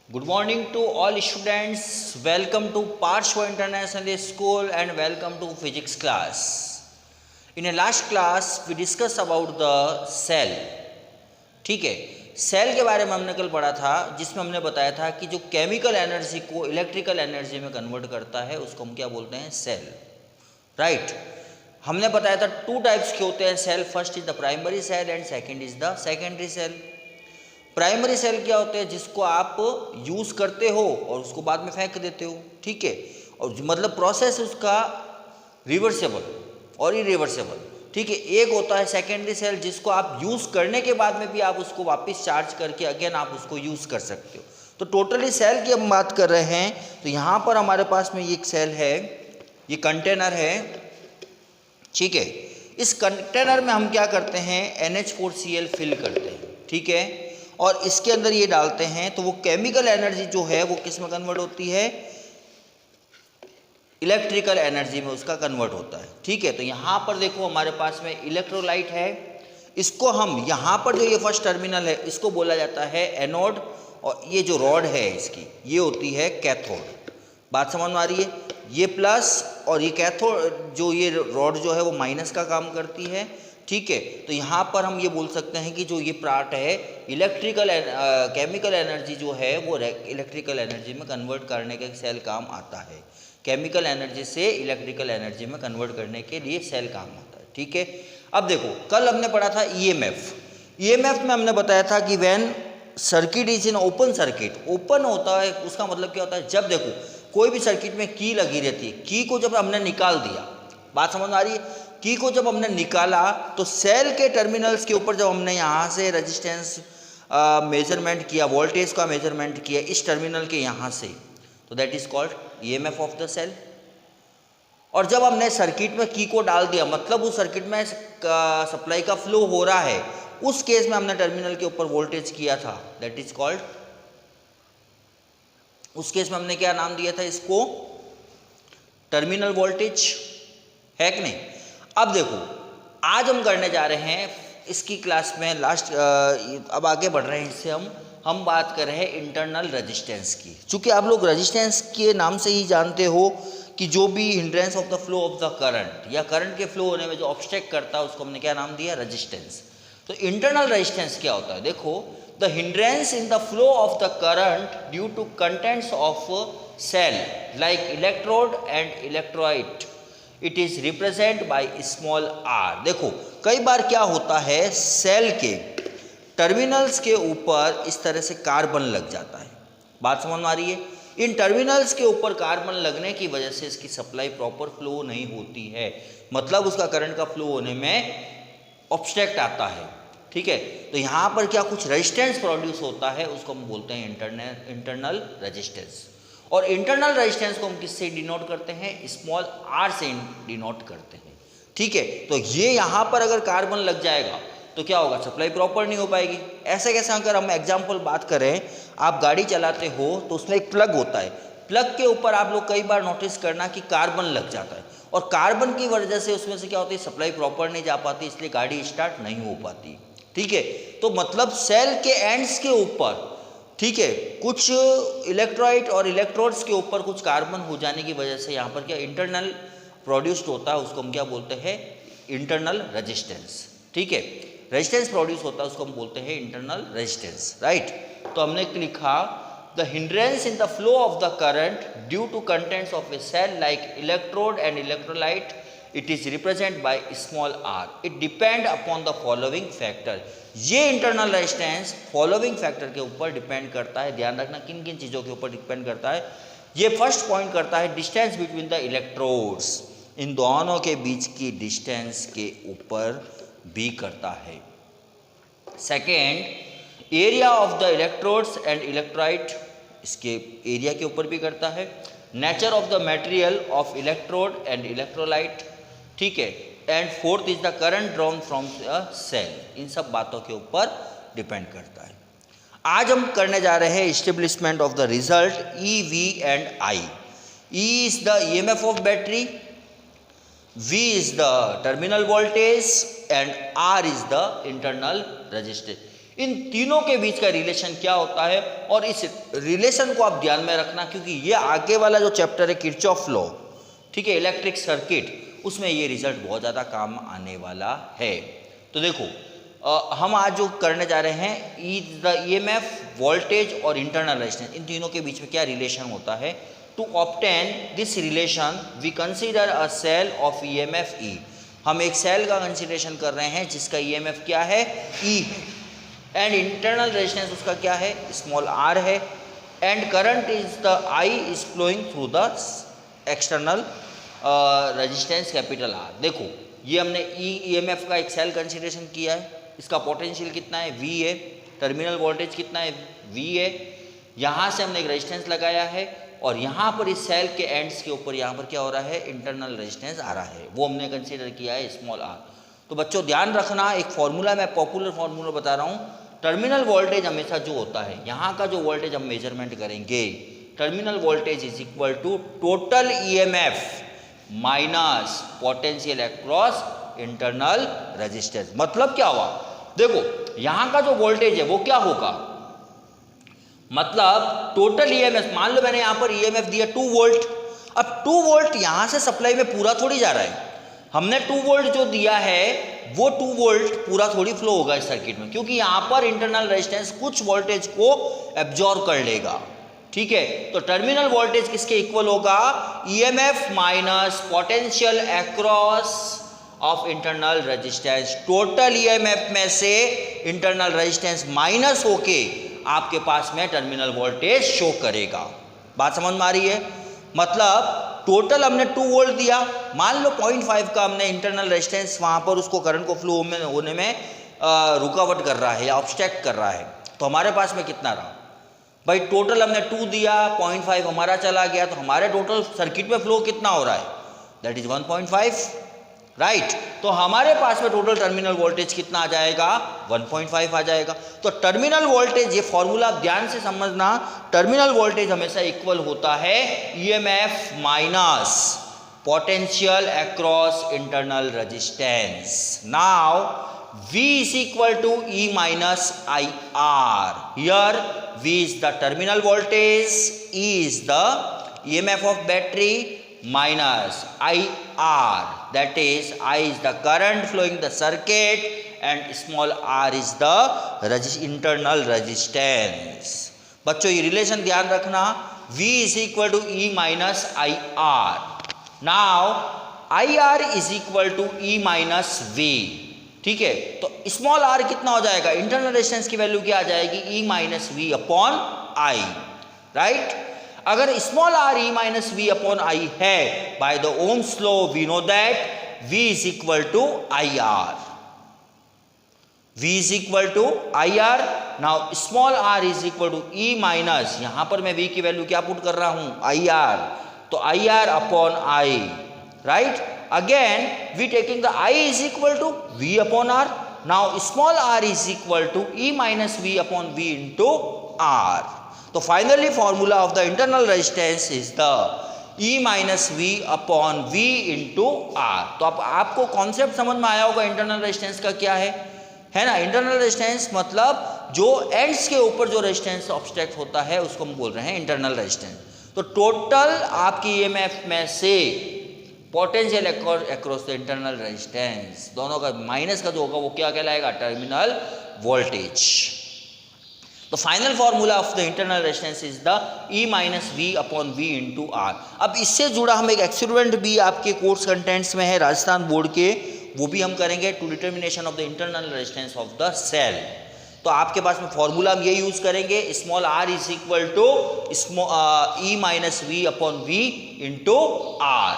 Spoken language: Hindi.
Good morning to all students. Welcome to Parshva International School and welcome to physics class. In a last class we discussed about the cell. ठीक है, सेल के बारे में हमने कल पढ़ा था, जिसमें हमने बताया था कि जो केमिकल एनर्जी को इलेक्ट्रिकल एनर्जी में कन्वर्ट करता है उसको हम क्या बोलते हैं, सेल. राइट. हमने बताया था टू टाइप्स के होते हैं cell. First is the primary cell and second is the secondary cell. Primary cell क्या होते हैं, जिसको आप यूज़ करते हो और उसको बाद में फेंक देते हो. ठीक है, और मतलब प्रोसेस उसका रिवर्सेबल और इरिवर्सेबल. ठीक है. एक होता है सेकेंडरी सेल, जिसको आप यूज़ करने के बाद में भी आप उसको वापस चार्ज करके अगेन आप उसको यूज़ कर सकते हो. तो टोटली सेल की हम बात कर रहे हैं. तो यहाँ पर हमारे पास में ये एक सेल है, ये कंटेनर है. ठीक है. इस कंटेनर में हम क्या करते हैं, NH4Cl फिल करते हैं. ठीक है, और इसके अंदर ये डालते हैं तो वो केमिकल एनर्जी जो है वो किस में कन्वर्ट होती है, इलेक्ट्रिकल एनर्जी में उसका कन्वर्ट होता है. ठीक है. तो यहाँ पर देखो हमारे पास में इलेक्ट्रोलाइट है. इसको हम यहाँ पर जो ये फर्स्ट टर्मिनल है इसको बोला जाता है एनोड, और ये जो रॉड है इसकी ये होती है कैथोड. बात समझ में आ रही है. ये प्लस और ये कैथोड, जो ये रॉड जो है वो माइनस का काम करती है. ठीक है. तो यहाँ पर हम ये बोल सकते हैं कि जो ये पार्ट है इलेक्ट्रिकल केमिकल एनर्जी जो है वो इलेक्ट्रिकल एनर्जी में कन्वर्ट करने के सेल काम आता है. केमिकल एनर्जी से इलेक्ट्रिकल एनर्जी में कन्वर्ट करने के लिए सेल काम आता है. ठीक है. अब देखो कल हमने पढ़ा था ईएमएफ. ईएमएफ में हमने बताया था कि when circuit is in open circuit. Open होता है उसका मतलब क्या होता है, जब देखो कोई भी सर्किट में की लगी रहती है, की को जब हमने निकाल दिया, बात समझ में आ रही है, की को जब हमने निकाला तो सेल के टर्मिनल्स के ऊपर जब हमने यहाँ से रेजिस्टेंस मेजरमेंट किया, वोल्टेज का मेजरमेंट किया इस टर्मिनल के यहाँ से, तो that is called EMF of the cell. और जब हमने सर्किट में की को डाल दिया, मतलब उस सर्किट में सप्लाई का फ्लो हो रहा है, उस केस में हमने टर्मिनल के ऊपर वोल्टेज किया था, दैट इज कॉल्ड, उस केस में हमने क्या नाम दिया था इसको, टर्मिनल वोल्टेज. है कि नहीं. अब देखो आज हम करने जा रहे हैं इसकी क्लास में लास्ट, अब आगे बढ़ रहे हैं इससे हम बात कर रहे हैं इंटरनल रेजिस्टेंस की. चूँकि आप लोग रेजिस्टेंस के नाम से ही जानते हो कि जो भी hindrance of the flow of the current या करंट के फ्लो होने में जो ऑब्स्ट्रक्ट करता है उसको हमने क्या नाम दिया, रेजिस्टेंस. तो इंटरनल रेजिस्टेंस क्या होता है, देखो the hindrance in the flow of the current due to contents of cell like electrode and electrolyte, it is represent by small r. देखो कई बार क्या होता है, सेल के टर्मिनल्स के ऊपर इस तरह से कार्बन लग जाता है. बात समझ में आ रही है. इन टर्मिनल्स के ऊपर कार्बन लगने की वजह से इसकी सप्लाई प्रॉपर फ्लो नहीं होती है, मतलब उसका करंट का फ्लो होने में ऑब्स्ट्रक्ट आता है. ठीक है. तो यहाँ पर क्या कुछ रेजिस्टेंस प्रोड्यूस होता है, उसको हम बोलते हैं इंटरनल रेजिस्टेंस. और इंटरनल रेजिस्टेंस को हम किससे डिनोट करते हैं, स्मॉल आर से डिनोट करते हैं. ठीक है. तो ये यहाँ पर अगर कार्बन लग जाएगा तो क्या होगा, सप्लाई प्रॉपर नहीं हो पाएगी. ऐसे कैसे, अगर हम एग्जांपल बात करें, आप गाड़ी चलाते हो तो उसमें एक प्लग होता है, प्लग के ऊपर आप लोग कई बार नोटिस करना कि कार्बन लग जाता है, और कार्बन की वजह से उसमें से क्या होती है, सप्लाई प्रॉपर नहीं जा पाती, इसलिए गाड़ी स्टार्ट नहीं हो पाती. ठीक है. तो मतलब सेल के एंड्स के ऊपर, ठीक है, कुछ इलेक्ट्रोलाइट और इलेक्ट्रोड्स के ऊपर कुछ कार्बन हो जाने की वजह से यहाँ पर क्या इंटरनल प्रोड्यूस्ड होता है, उसको हम क्या बोलते हैं, इंटरनल रेजिस्टेंस. ठीक है. रेजिस्टेंस प्रोड्यूस होता है उसको हम बोलते हैं इंटरनल रेजिस्टेंस. राइट. तो हमने लिखा the hindrance in the flow of the current due to contents of a cell like electrode and electrolyte, it is represent by small r. It depend upon the following factor. ये इंटरनल रेजिस्टेंस फॉलोइंग फैक्टर के ऊपर डिपेंड करता है. ध्यान रखना किन किन चीज़ों के ऊपर डिपेंड करता है. ये फर्स्ट पॉइंट करता है डिस्टेंस बिटवीन द इलेक्ट्रोड्स, इन दोनों के बीच की डिस्टेंस के ऊपर भी करता है. Second, area of the electrodes and electrolyte, इसके एरिया के ऊपर भी करता है. Nature of the material of electrode and electrolyte. ठीक है. And fourth is the current drawn from a cell. इन सब बातों के ऊपर डिपेंड करता है. आज हम करने जा रहे हैं establishment of the result E, V and I. E is the EMF of battery, V is the terminal voltage and R is the internal resistance. इन तीनों के बीच का रिलेशन क्या होता है, और इस रिलेशन को आप ध्यान में रखना, क्योंकि ये आगे वाला जो चैप्टर है किरचॉफ लॉ, ठीक है, इलेक्ट्रिक सर्किट, उसमें ये रिजल्ट बहुत ज़्यादा काम आने वाला है। तो देखो हम आज जो करने जा रहे हैं द ईएमएफ, वोल्टेज और इंटरनल रेजिस्टेंस, इन तीनों के बीच में क्या रिलेशन होता है। To obtain this relation we consider a cell of EMF E. हम एक सेल का कंसीडरेशन कर रहे हैं जिसका ईएमएफ क्या है, ई है, एंड इंटरनल रेजिस्टेंस उसका क्या है, स्मॉल आर है, and current is the I is flowing through the external resistance capital R. देखो ये हमने ईएमएफ का एक सेल कंसीडरेशन किया है, इसका पोटेंशियल कितना है, वी है, टर्मिनल वोल्टेज कितना है, वी है, यहाँ से हमने एक रेजिस्टेंस लगाया है, और यहाँ पर इस सेल के एंड्स के ऊपर यहाँ पर क्या हो रहा है, इंटरनल रेजिस्टेंस आ रहा है, वो हमने कंसीडर किया है स्मॉल आर। तो बच्चों ध्यान रखना, एक फॉर्मूला, मैं पॉपुलर फॉर्मूला बता रहा हूँ। टर्मिनल वोल्टेज हमेशा जो होता है, यहाँ का जो वोल्टेज हम मेजरमेंट करेंगे, terminal voltage is equal to total EMF minus potential across internal resistance. मतलब क्या हुआ, देखो यहाँ का जो वोल्टेज है वो क्या होगा, मतलब टोटल ईएमएफ, मान लो मैंने यहाँ पर ईएमएफ दिया 2 वोल्ट, अब 2 वोल्ट यहाँ से सप्लाई में पूरा थोड़ी जा रहा है, हमने 2 वोल्ट जो दिया है वो 2 वोल्ट पूरा थोड़ी फ्लो होगा इस सर्किट में, क्योंकि यहाँ पर इंटरनल रेजिस्टेंस कुछ वोल्टेज को एब्जॉर्ब कर लेगा, ठीक है। तो टर्मिनल वोल्टेज किसके इक्वल होगा, EMF minus potential across of internal resistance. Total EMF में से इंटरनल रेजिस्टेंस माइनस होके आपके पास में टर्मिनल वोल्टेज शो करेगा। बात समझ में आ रही है, मतलब टोटल हमने 2 वोल्ट दिया, मान लो 0.5 का हमने इंटरनल रेजिस्टेंस वहाँ पर उसको करंट को फ्लो होने में रुकावट कर रहा है या ऑब्स्ट्रैक्ट कर रहा है, तो हमारे पास में कितना रहा भाई, टोटल हमने 2 दिया, 0.5 हमारा चला गया, तो हमारे टोटल सर्किट में फ्लो कितना हो रहा है, दैट इज 1.5, राइट। तो हमारे पास में टोटल टर्मिनल वोल्टेज कितना आ जाएगा, 1.5 आ जाएगा। तो टर्मिनल वोल्टेज, ये फॉर्मूला ध्यान से समझना, टर्मिनल वोल्टेज हमेशा इक्वल होता है EMF minus potential across internal resistance. Now V is equal to E minus IR. Here V is the terminal voltage, E is the EMF of battery, minus IR, that is I is the current flowing the circuit, and small r is the internal resistance. बच्चों ये रिलेशन ध्यान रखना, V is equal to E minus IR. Now IR is equal to E minus V, ठीक है। तो स्मॉल आर कितना हो जाएगा, इंटरनल रेजिस्टेंस की वैल्यू क्या आ जाएगी, E minus V upon I, right. अगर small R E minus V upon I है, by the Ohm's law we know that V is equal to I R, V is equal to I R. Now small are is equal to E minus, यहां पर मैं वी की वैल्यू क्या पुट कर रहा हूं, आई आर, तो I R upon I, right. Again we taking the I is equal to V upon R. Now small r is equal to E minus V upon V into R. So finally formula of the internal resistance is the E minus V upon V into R. तो अब आपको कॉन्सेप्ट समझ में आया होगा इंटरनल रेजिस्टेंस का क्या है ना। इंटरनल रेजिस्टेंस मतलब जो एंड्स के ऊपर जो रेजिस्टेंस ऑब्स्ट्रैक्ट होता है उसको हम बोल रहे हैं इंटरनल रेजिस्टेंस। तो टोटल आपकी ईएमएफ में से potential across the internal resistance, दोनों का माइनस का जो होगा वो क्या कहलाएगा, टर्मिनल वोल्टेज। तो final formula of the internal resistance is the E minus V upon V into R. अब इससे जुड़ा हम एक एक्सपेरिमेंट भी आपके कोर्स कंटेंट्स में है राजस्थान बोर्ड के, वो भी हम करेंगे, to determination of the internal resistance of the cell. तो आपके पास में फॉर्मूला हम ये यूज करेंगे, small are is equal to E minus V upon V into are.